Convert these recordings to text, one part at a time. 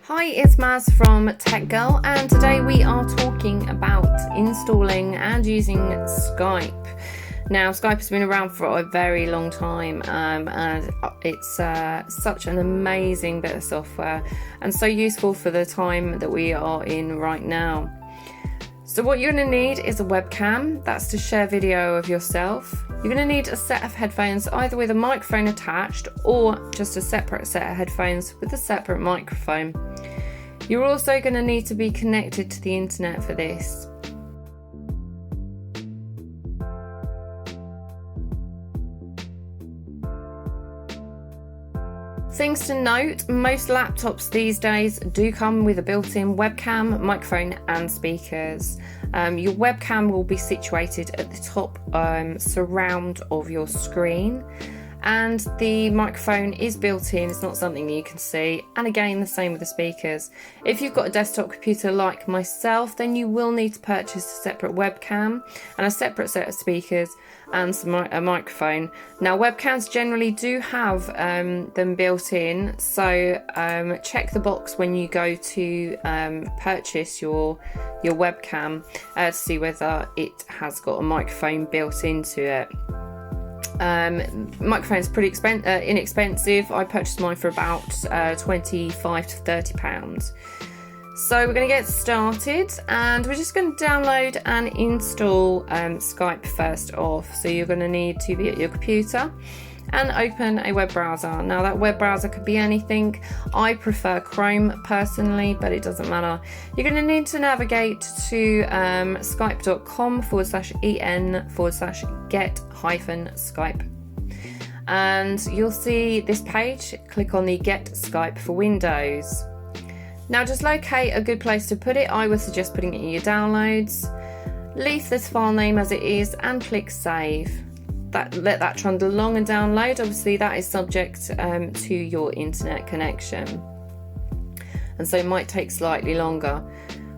Hi, it's Maz from Tech Girl, and today we are talking about installing and using Skype. Now, Skype has been around for a very long time, and it's such an amazing bit of software and so useful for the time that we are in right now. So what you're going to need is a webcam. That's to share video of yourself. You're going to need a set of headphones, either with a microphone attached or just a separate set of headphones with a separate microphone. You're also going to need to be connected to the internet for this. Things to note, most laptops these days do come with a built-in webcam, microphone and speakers. Your webcam will be situated at the top surround of your screen, and the microphone is built in, it's not something that you can see, and again the same with the speakers. If you've got a desktop computer like myself, then you will need to purchase a separate webcam and a separate set of speakers and a microphone. Now, webcams generally do have them built in, so check the box when you go to purchase your webcam to see whether it has got a microphone built into it. Microphone's pretty inexpensive. I purchased mine for about £25 to £30. So we're going to get started, and we're just going to download and install Skype first off. So you're going to need to be at your computer and open a web browser. Now, that web browser could be anything. I prefer Chrome personally, but it doesn't matter. You're going to need to navigate to skype.com/en/get-Skype. And you'll see this page. Click on the Get Skype for Windows. Now, just locate a good place to put it. I would suggest putting it in your downloads. Leave this file name as it is and click Save. Let that trundle along and download. Obviously, that is subject to your internet connection, and so it might take slightly longer.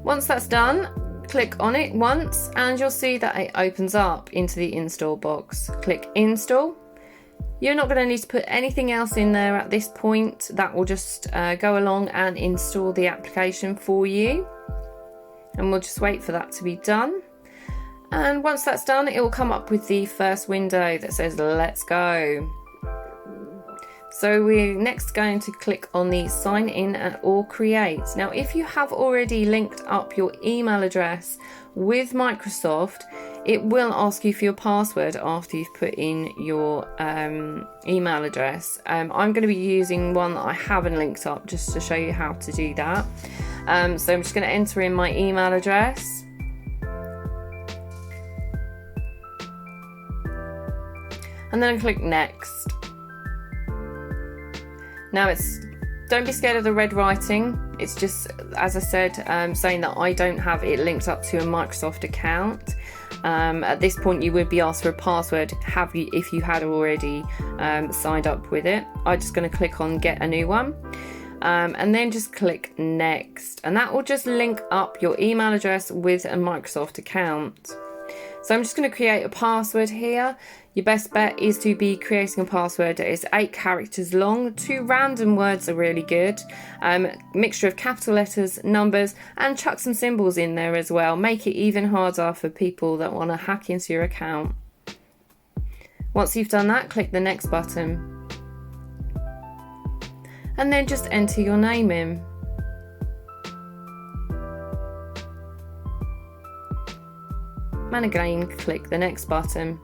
Once that's done, click on it once and you'll see that it opens up into the install box. Click Install. You're not going to need to put anything else in there at this point. That will just go along and install the application for you, and we'll just wait for that to be done. And once that's done, it will come up with the first window that says let's go. So we're next going to click on the sign in or create. Now, if you have already linked up your email address with Microsoft, it will ask you for your password after you've put in your email address. I'm going to be using one that I haven't linked up just to show you how to do that. So I'm just going to enter in my email address. And then click Next. Now, don't be scared of the red writing. It's just, as I said, saying that I don't have it linked up to a Microsoft account. At this point, you would be asked for a password if you had already signed up with it. I'm just going to click on Get a New One. And then just click Next. And that will just link up your email address with a Microsoft account. So I'm just going to create a password here. Your best bet is to be creating a password that is 8 characters long. 2 random words are really good. Mixture of capital letters, numbers, and chuck some symbols in there as well. Make it even harder for people that want to hack into your account. Once you've done that, click the Next button. And then just enter your name in. And again, click the Next button.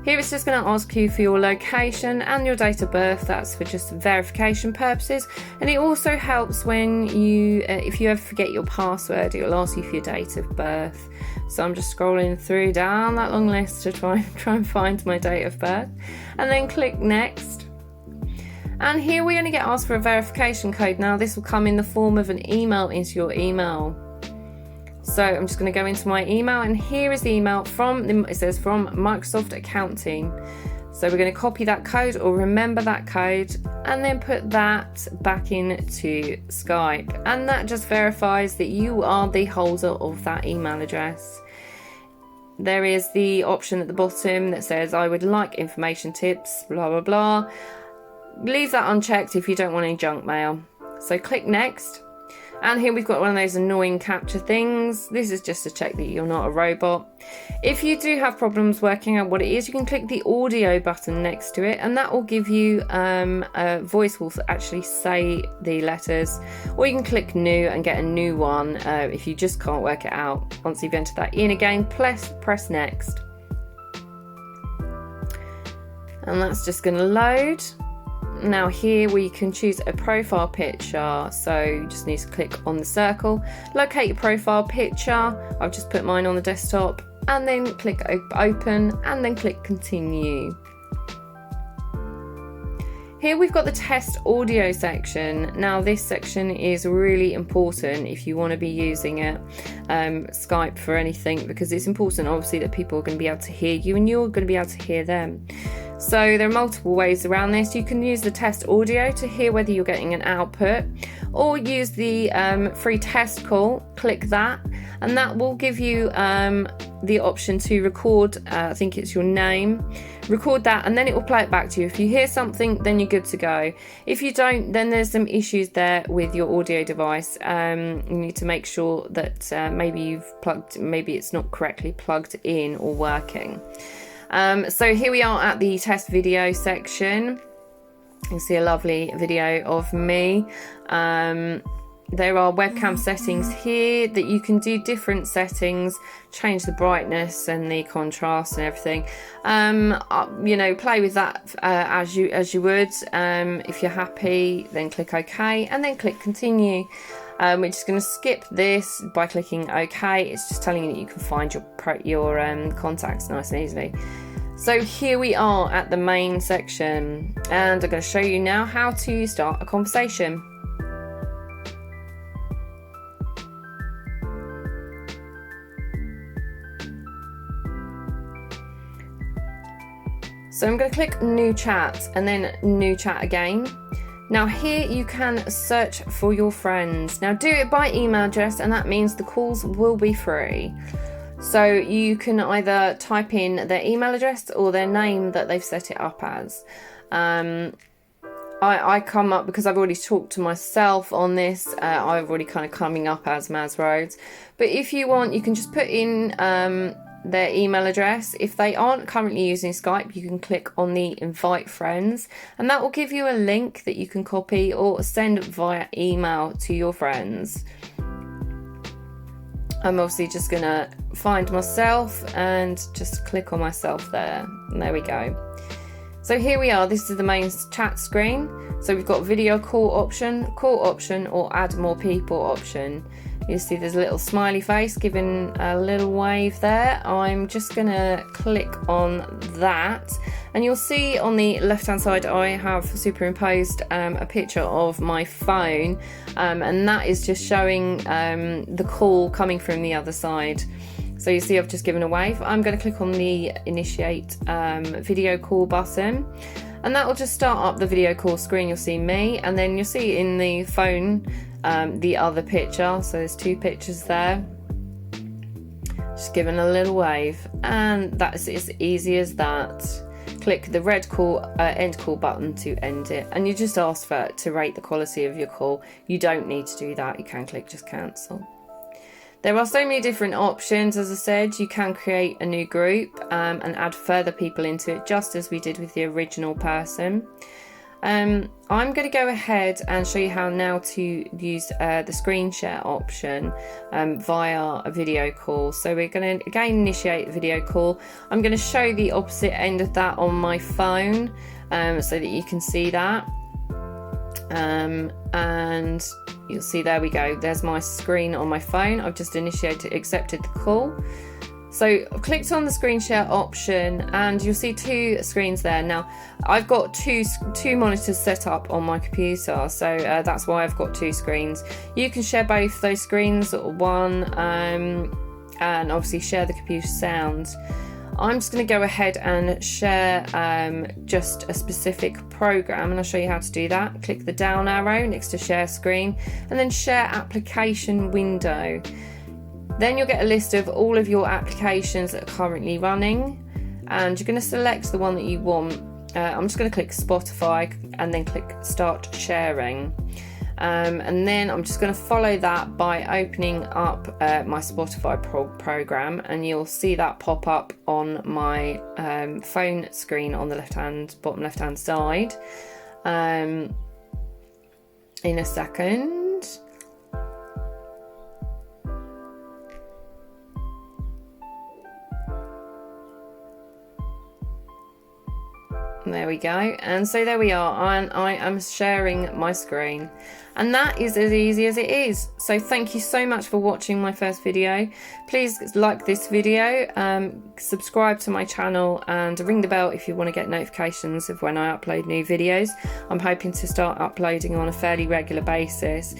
Here it's just going to ask you for your location and your date of birth. That's for just verification purposes, and it also helps when if you ever forget your password, it will ask you for your date of birth. So I'm just scrolling through down that long list to try and find my date of birth, and then click Next. And here we're going to get asked for a verification code. Now, this will come in the form of an email into your email. So I'm just going to go into my email, and here is the email it says from Microsoft Accounting. So we're going to copy that code or remember that code and then put that back into Skype. And that just verifies that you are the holder of that email address. There is the option at the bottom that says I would like information tips, blah, blah, blah. Leave that unchecked if you don't want any junk mail. So click next. And here we've got one of those annoying captcha things. This is just to check that you're not a robot. If you do have problems working out what it is, you can click the audio button next to it, and that will give you a voice will actually say the letters. Or you can click new and get a new one if you just can't work it out. Once you've entered that in again, press next. And that's just going to load. Now here we can choose a profile picture, so you just need to click on the circle, locate your profile picture. I've just put mine on the desktop, and then click open, and then click continue. Here we've got the test audio section. Now this section is really important if you want to be using it, Skype for anything, because it's important obviously that people are going to be able to hear you and you're going to be able to hear them. So there are multiple ways around this. You can use the test audio to hear whether you're getting an output, or use the free test call. Click that, and that will give you the option to record, I think it's your name. Record that, and then it will play it back to you. If you hear something, then you're good to go. If you don't, then there's some issues there with your audio device. You need to make sure that maybe it's not correctly plugged in or working. So here we are at the test video section. You'll see a lovely video of me. There are webcam settings here that you can do different settings, change the brightness and the contrast and everything. Play with that as you would. If you're happy, then click OK, and then click continue. We're just going to skip this by clicking OK. It's just telling you that you can find your contacts nice and easily. So here we are at the main section, and I'm going to show you now how to start a conversation. So I'm going to click new chat and then new chat again. Now here you can search for your friends. Now do it by email address, and that means the calls will be free. So you can either type in their email address or their name that they've set it up as. I come up, because I've already talked to myself on this, I've already kind of coming up as Maz Rhodes. But if you want, you can just put in their email address. If they aren't currently using Skype, you can click on the invite friends, and that will give you a link that you can copy or send via email to your friends. I'm obviously just going to find myself and just click on myself there, and there we go. So here we are, this is the main chat screen. So we've got video call option, or add more people option. You see there's a little smiley face giving a little wave there. I'm just going to click on that, and you'll see on the left hand side I have superimposed a picture of my phone, and that is just showing the call coming from the other side. So you see I've just given a wave. I'm going to click on the initiate video call button, and that will just start up the video call screen. You'll see me, and then you'll see in the phone the other picture. So there's two pictures there. Just giving a little wave, and that's as easy as that. Click the red call end call button to end it, and you just ask for it to rate the quality of your call. You don't need to do that. You can click just cancel. There are so many different options. As I said, you can create a new group and add further people into it, just as we did with the original person. I'm going to go ahead and show you how now to use the screen share option via a video call. So we're going to again initiate the video call. I'm going to show the opposite end of that on my phone so that you can see that. And you'll see, there we go, there's my screen on my phone. I've just accepted the call. So I've clicked on the screen share option, and you'll see two screens there. Now I've got two monitors set up on my computer, so that's why I've got two screens. You can share both those screens or one, and obviously share the computer sound. I'm just going to go ahead and share just a specific program, and I'll show you how to do that. Click the down arrow next to share screen, and then share application window. Then you'll get a list of all of your applications that are currently running, and you're going to select the one that you want. I'm just going to click Spotify and then click start sharing. And then I'm just going to follow that by opening up my Spotify program, and you'll see that pop up on my phone screen on the bottom left hand side in a second. There we go, and so there we are, and I am sharing my screen, and that is as easy as it is. So thank you so much for watching my first video. Please like this video, subscribe to my channel, and ring the bell if you want to get notifications of when I upload new videos. I'm hoping to start uploading on a fairly regular basis.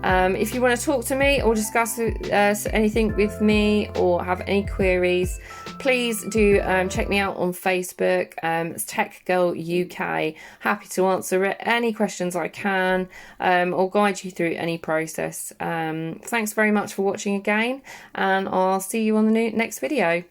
If you want to talk to me or discuss anything with me or have any queries, please do check me out on Facebook. It's Tech Girl UK. Happy to answer any questions I can, or guide you through any process. Thanks very much for watching again, and I'll see you on the next video.